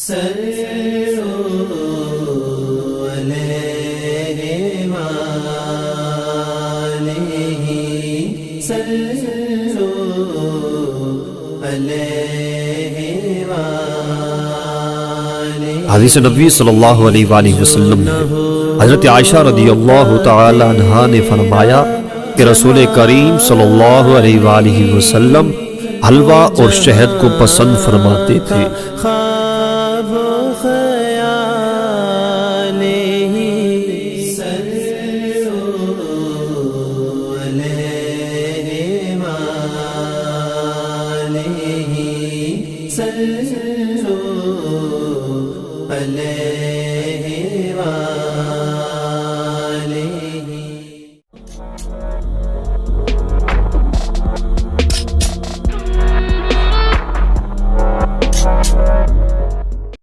حدیث نبی صلی اللہ علیہ وآلہ وسلم ہے، حضرت عائشہ رضی اللہ تعالی عنہا نے فرمایا کہ رسول کریم صلی اللہ علیہ وآلہ وسلم حلوہ اور شہد کو پسند فرماتے تھے۔ علیہ